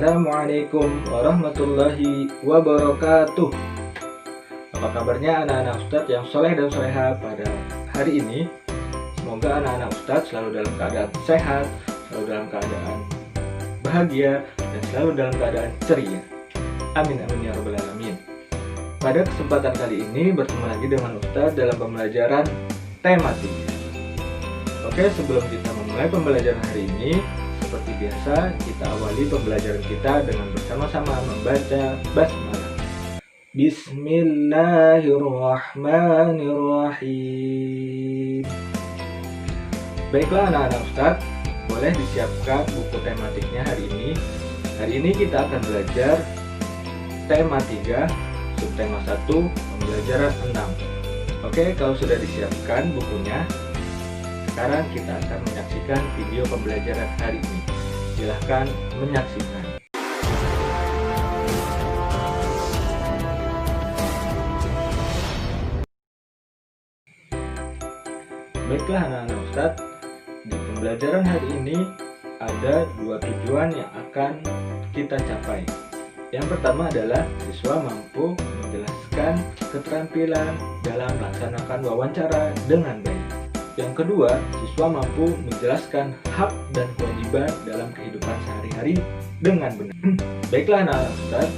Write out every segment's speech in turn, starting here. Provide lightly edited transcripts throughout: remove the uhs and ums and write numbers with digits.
Assalamualaikum warahmatullahi wabarakatuh. Apa kabarnya anak-anak Ustadz yang soleh dan soleha pada hari ini? Semoga anak-anak Ustadz selalu dalam keadaan sehat, selalu dalam keadaan bahagia, dan selalu dalam keadaan ceria. Amin amin ya rabbal alamin. Pada kesempatan kali ini bertemu lagi dengan Ustadz dalam pembelajaran tematik. Oke, sebelum kita memulai pembelajaran hari ini, seperti biasa, kita awali pembelajaran kita dengan bersama-sama membaca basmalah. Bismillahirrahmanirrahim. Baiklah anak-anak Ustadz, boleh disiapkan buku tematiknya hari ini. Hari ini kita akan belajar tema 3, subtema 1, pembelajaran 6. Oke, kalau sudah disiapkan bukunya, sekarang kita akan menyaksikan video pembelajaran hari ini. Silahkan menyaksikan. Baiklah anak-anak Ustadz, di pembelajaran hari ini ada dua tujuan yang akan kita capai. Yang pertama adalah siswa mampu menjelaskan keterampilan dalam melaksanakan wawancara dengan baik. Yang kedua, siswa mampu menjelaskan hak dan kewajiban dalam kehidupan sehari-hari dengan benar. Baiklah anak-anak Ustadz,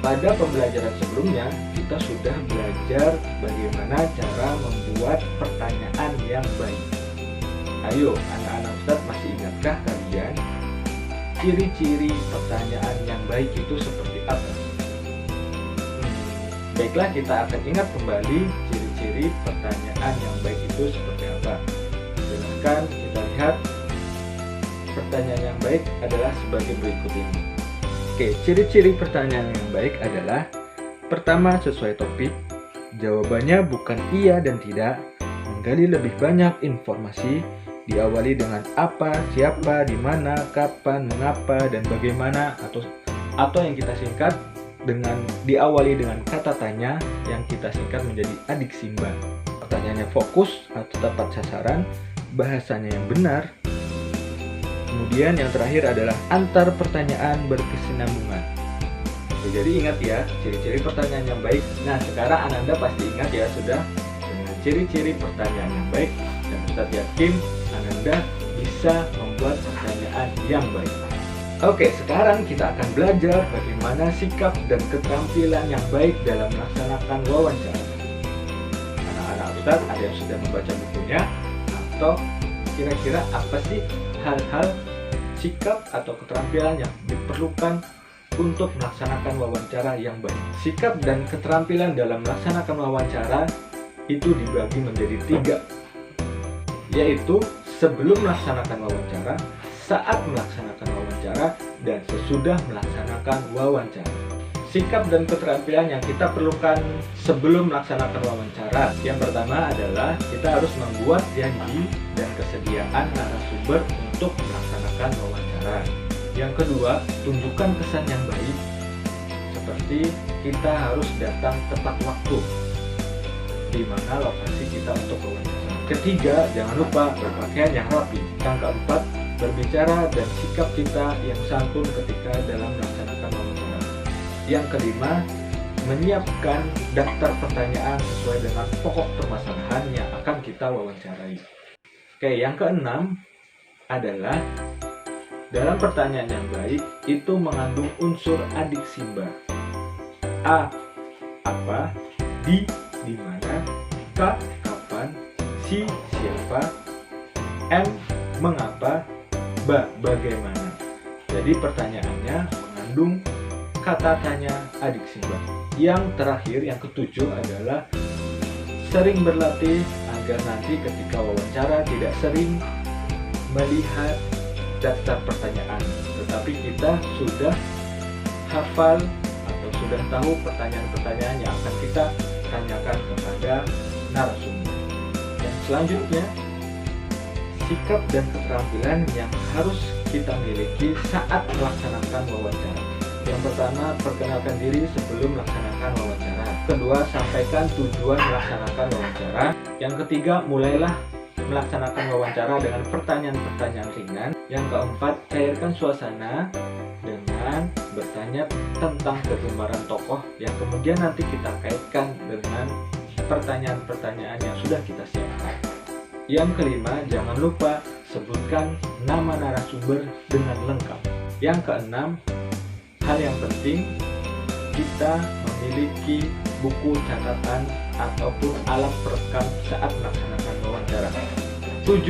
pada pembelajaran sebelumnya kita sudah belajar bagaimana cara membuat pertanyaan yang baik. Ayo anak-anak Ustadz, masih ingatkah kalian ciri-ciri pertanyaan yang baik itu seperti apa? Baiklah, kita akan ingat kembali ciri-ciri pertanyaan yang baik itu seperti apa. Silahkan kita lihat. Pertanyaan yang baik adalah sebagai berikut ini. Oke, ciri-ciri pertanyaan yang baik adalah: pertama, sesuai topik. Jawabannya bukan iya dan tidak. Menggali lebih banyak informasi. Diawali dengan apa, siapa, di mana, kapan, mengapa, dan bagaimana, atau yang kita singkat dengan diawali dengan kata tanya yang kita singkat menjadi adik simba. Pertanyaannya fokus atau tepat sasaran, bahasanya yang benar. Kemudian yang terakhir adalah antar pertanyaan berkesinambungan. Jadi ingat ya, ciri-ciri pertanyaan yang baik. Nah, sekarang Ananda pasti ingat ya sudah dengan ciri-ciri pertanyaan yang baik, dan Ustadz yakin Ananda bisa membuat pertanyaan yang baik. Oke, sekarang kita akan belajar bagaimana sikap dan keterampilan yang baik dalam melaksanakan wawancara. Anak-anak Ustadz, ada yang sudah membaca bukunya? Atau kira-kira apa sih hal-hal sikap atau keterampilan yang diperlukan untuk melaksanakan wawancara yang baik? Sikap dan keterampilan dalam melaksanakan wawancara itu dibagi menjadi 3, yaitu sebelum melaksanakan wawancara, saat melaksanakan wawancara, dan sesudah melaksanakan wawancara. Sikap dan keterampilan yang kita perlukan sebelum melaksanakan wawancara. Yang pertama adalah kita harus membuat janji dan kesediaan narasumber untuk melaksanakan wawancara. Yang kedua, tunjukkan kesan yang baik, seperti kita harus datang tepat waktu di mana lokasi kita untuk wawancara. Ketiga, jangan lupa berpakaian yang rapi. Yang keempat, berbicara dan sikap kita yang santun ketika dalam melaksanakan wawancara. Yang kelima, menyiapkan daftar pertanyaan sesuai dengan pokok permasalahan yang akan kita wawancarai. Oke, yang keenam adalah dalam pertanyaan yang baik itu mengandung unsur adik simba. A, apa, di mana, K, kapan, C, siapa, M, mengapa, B, bagaimana. Jadi pertanyaannya mengandung kata tanya adik simba. Yang terakhir, yang ketujuh adalah sering berlatih agar nanti ketika wawancara tidak sering melihat daftar pertanyaan, tetapi kita sudah hafal atau sudah tahu pertanyaan-pertanyaan yang akan kita tanyakan kepada narasumber. Dan selanjutnya, sikap dan keterampilan yang harus kita miliki saat melaksanakan wawancara. Yang pertama, perkenalkan diri sebelum melaksanakan wawancara. Kedua, sampaikan tujuan melaksanakan wawancara. Yang ketiga, mulailah melaksanakan wawancara dengan pertanyaan-pertanyaan ringan. Yang keempat, cairkan suasana dengan bertanya tentang kegemaran tokoh yang kemudian nanti kita kaitkan dengan pertanyaan-pertanyaan yang sudah kita siapkan. Yang kelima, jangan lupa sebutkan nama narasumber dengan lengkap. Yang keenam, hal yang penting, kita memiliki buku catatan ataupun alat perekam saat melaksanakan wawancara. 7.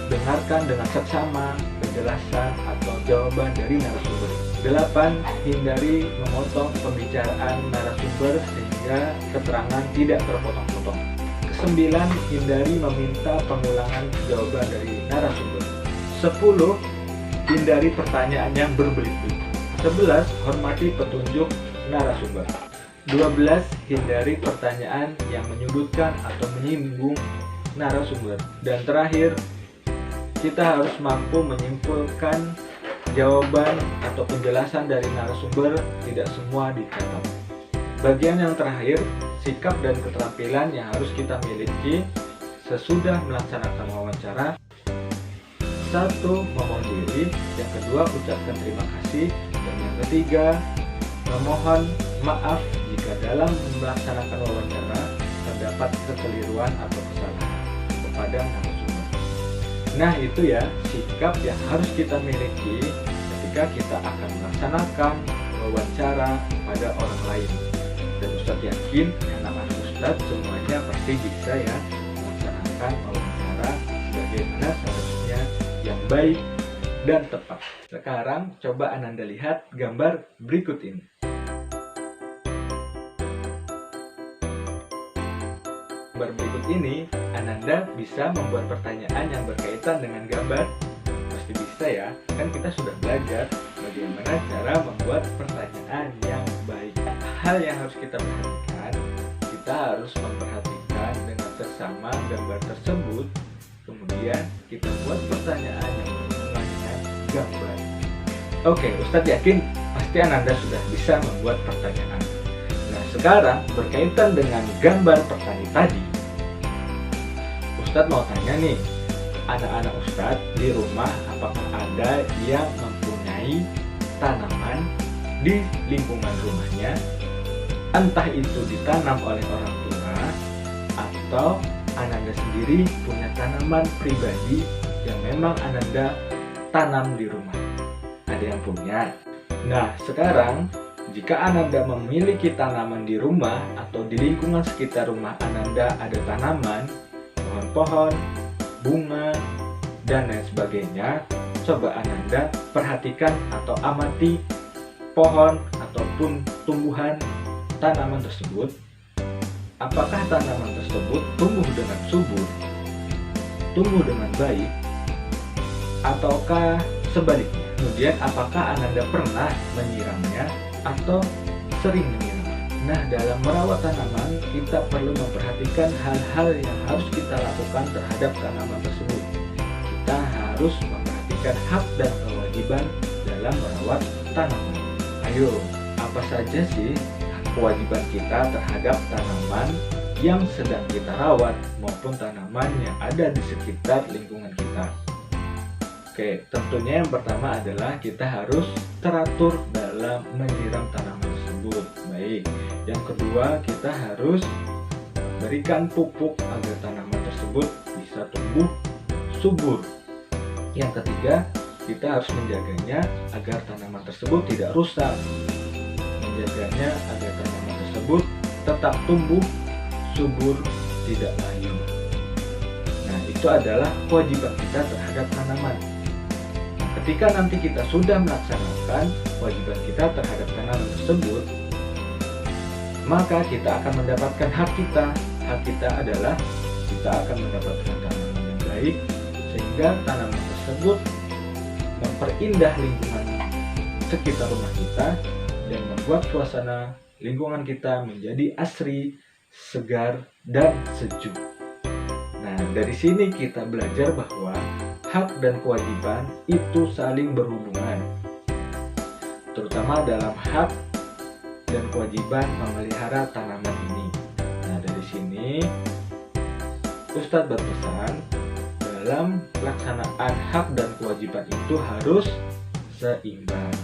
Dengarkan dengan seksama penjelasan atau jawaban dari narasumber. 8. Hindari memotong pembicaraan narasumber sehingga keterangan tidak terpotong-potong. 9. Hindari meminta pengulangan jawaban dari narasumber. 10. Hindari pertanyaan yang berbelit-belit. 11. Hormati petunjuk narasumber. 12. Hindari pertanyaan yang menyudutkan atau menyinggung narasumber. Dan terakhir, kita harus mampu menyimpulkan jawaban atau penjelasan dari narasumber, tidak semua dicatat. Bagian yang terakhir, sikap dan keterampilan yang harus kita miliki sesudah melaksanakan wawancara. 1. Memohon diri. Yang kedua, ucapkan terima kasih. Dan yang ketiga, memohon maaf jika dalam melaksanakan wawancara terdapat kekeliruan atau kesalahan kepada narasumber. Nah, itu ya sikap yang harus kita miliki ketika kita akan melaksanakan wawancara pada orang lain. Dan Ustadz yakin anak-anak Ustadz semuanya pasti bisa ya melaksanakan wawancara bagaimana seharusnya yang baik dan tepat. Sekarang coba Ananda lihat gambar berikut ini. Gambar berikut ini, Ananda bisa membuat pertanyaan yang berkaitan dengan gambar. Pasti bisa ya, kan kita sudah belajar bagaimana cara membuat pertanyaan yang baik. Hal yang harus kita perhatikan, kita harus memperhatikan dengan seksama gambar tersebut. Kemudian kita buat pertanyaan yang berhubungan dengan gambar. Oke, Ustadz yakin pasti Ananda sudah bisa membuat pertanyaan. Nah, sekarang berkaitan dengan gambar pertanyaan tadi, Ustadz mau tanya nih, anak-anak Ustadz di rumah apakah ada yang mempunyai tanaman di lingkungan rumahnya, entah itu ditanam oleh orang tua atau Ananda sendiri punya tanaman pribadi yang memang Ananda tanam di rumah. Ada yang punya. Nah, sekarang jika Ananda memiliki tanaman di rumah atau di lingkungan sekitar rumah Ananda ada tanaman, pohon-pohon, bunga, dan lain sebagainya, coba Ananda perhatikan atau amati pohon ataupun tumbuhan tanaman tersebut. Apakah tanaman tersebut tumbuh dengan subur, tumbuh dengan baik, ataukah sebaliknya? Kemudian apakah Ananda pernah menyiramnya atau sering menyiramnya? Nah, dalam merawat tanaman kita perlu memperhatikan hal-hal yang harus kita lakukan terhadap tanaman tersebut. Kita harus memperhatikan hak dan kewajiban dalam merawat tanaman. Ayo, apa saja sih kewajiban kita terhadap tanaman yang sedang kita rawat maupun tanaman yang ada di sekitar lingkungan kita? Oke, tentunya yang pertama adalah kita harus teratur dalam menyiram tanaman tersebut. Baik. Yang kedua, kita harus berikan pupuk agar tanaman tersebut bisa tumbuh subur. Yang ketiga, kita harus menjaganya agar tanaman tersebut tidak rusak. Menjaganya agar tanaman tersebut tetap tumbuh subur, tidak layu. Nah, itu adalah kewajiban kita terhadap tanaman. Ketika nanti kita sudah melaksanakan kewajiban kita terhadap tanaman tersebut, maka kita akan mendapatkan hak kita. Hak kita adalah kita akan mendapatkan tanaman yang baik, sehingga tanaman tersebut memperindah lingkungan sekitar rumah kita dan membuat suasana lingkungan kita menjadi asri, segar, dan sejuk. Nah, dari sini kita belajar bahwa hak dan kewajiban itu saling berhubungan, terutama dalam hak dan kewajiban memelihara tanaman ini. Nah, dari sini Ustadz berpesan dalam pelaksanaan hak dan kewajiban itu harus seimbang.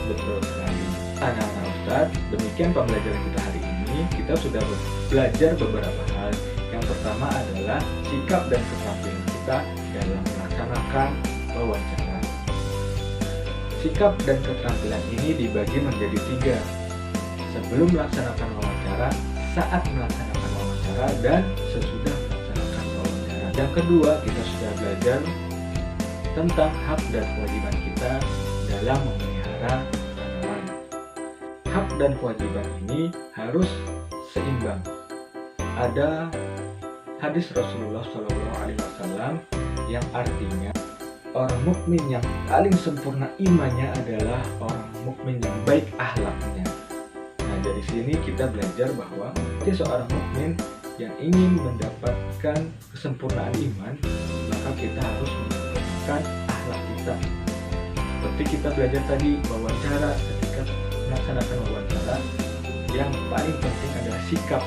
Betul sekali. Anak-anak Ustadz, demikian pembelajaran kita hari ini. Kita sudah belajar beberapa hal. Yang pertama adalah sikap dan keterampilan kita dalam melaksanakan wawancara. Sikap dan keterampilan ini dibagi menjadi 3. Sebelum melaksanakan wawancara, saat melaksanakan wawancara, dan sesudah melaksanakan wawancara. Yang kedua, kita sudah belajar tentang hak dan kewajiban kita dalam memelihara tanaman. Hak dan kewajiban ini harus seimbang. Ada hadis Rasulullah SAW yang artinya orang mukmin yang paling sempurna imannya adalah orang mukmin yang baik akhlaknya. Nah, dari sini kita belajar bahwa seorang mukmin yang ingin mendapatkan kesempurnaan iman, maka kita harus menyempurnakan akhlak kita. Seperti kita belajar tadi, wawancara, ketika melaksanakan wawancara, yang paling penting adalah sikap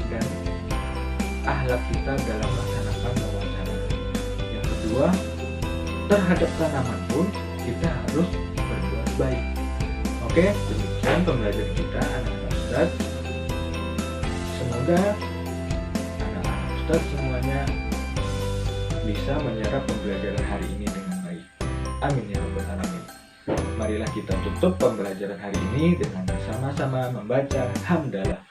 dan akhlak kita dalam melaksanakan wawancara. Yang kedua, terhadap tanaman pun kita harus berbuat baik. Oke, demikian pembelajaran kita anak-anak Ustadz. Semoga anak-anak Ustadz semuanya bisa menyerap pembelajaran hari ini dengan baik. Amin ya rabbal alamin. Marilah kita tutup pembelajaran hari ini dengan bersama-sama membaca hamdalah.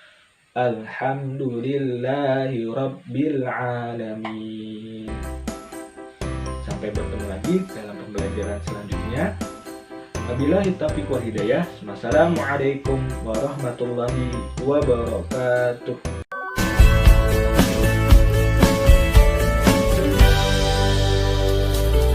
Alhamdulillahi rabbil alamin. Sampai bertemu lagi dalam pembelajaran selanjutnya. Wabillahi taufiq wal hidayah. Wassalamualaikum warahmatullahi wabarakatuh.